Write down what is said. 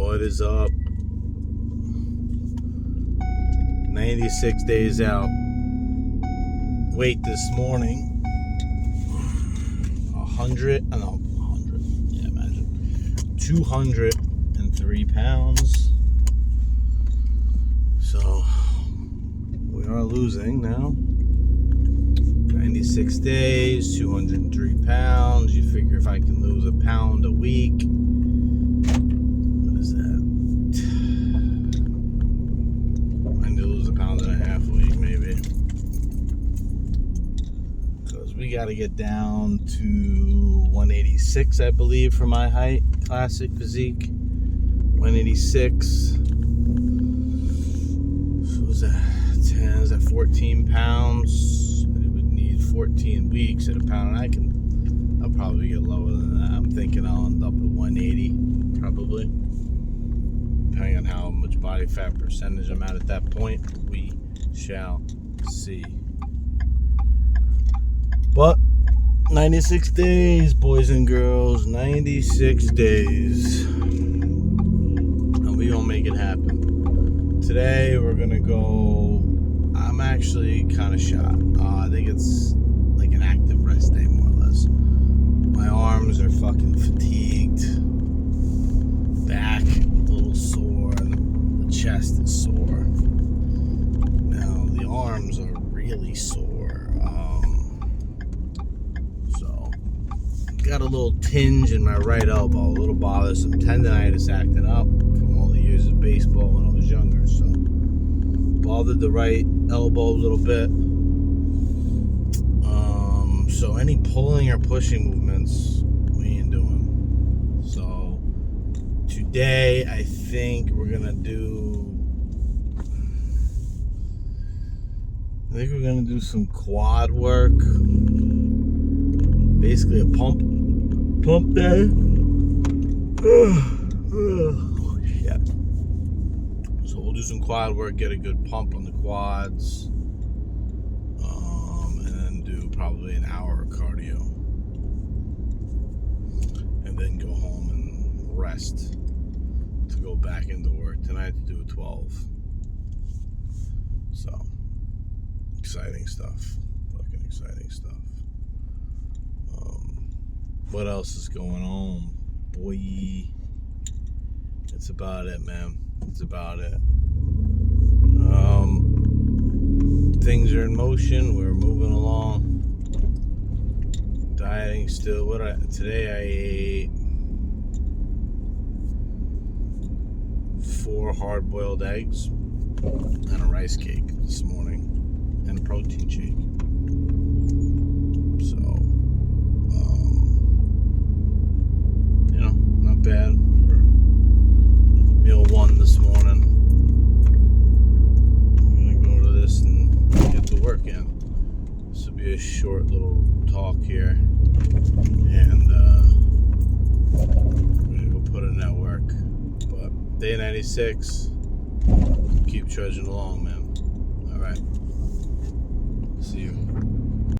What is up? 96 days out. Weight this morning. 203 pounds. So we are losing now. 96 days, 203 pounds. You figure if I can lose a pound a week, what is that? I need to lose a pound and a half a week, maybe. Because we got to get down to 186, I believe, for my height. Classic physique. 186. So was that 10? Is that 14 pounds? 14 weeks at a pound, and I'll probably get lower than that. I'm thinking I'll end up at 180, probably, depending on how much body fat percentage I'm at that point. We shall see. But 96 days, boys and girls, 96 days, and we gonna make it happen. Today we're gonna go. I'm actually kind of shot. I think it's like an active rest day, more or less. My arms are fucking fatigued. Back a little sore, and the chest is sore. Now the arms are really sore. So got a little tinge in my right elbow, a little bothersome tendonitis acting up from all the years of baseball when I was younger. So bothered the right elbow a little bit. So any pulling or pushing movements we ain't doing. So today I think we're gonna do some quad work. Basically a pump day. Shit. So we'll do some quad work, get a good pump on the quads, and then do probably an hour of cardio, and then go home and rest to go back into work tonight to do a 12. So exciting stuff, fucking exciting stuff. What else is going on, boy? That's about it, man. That's about it. Things are in motion. We're moving along. Dieting still. Today I ate 4 hard-boiled eggs and a rice cake this morning, and a protein shake. So, not bad for meal 1 this morning. I'm gonna go to this and get to work in. This will be a short little talk here, and we're gonna go put in that work. But day 96, keep trudging along, man. All right, see you.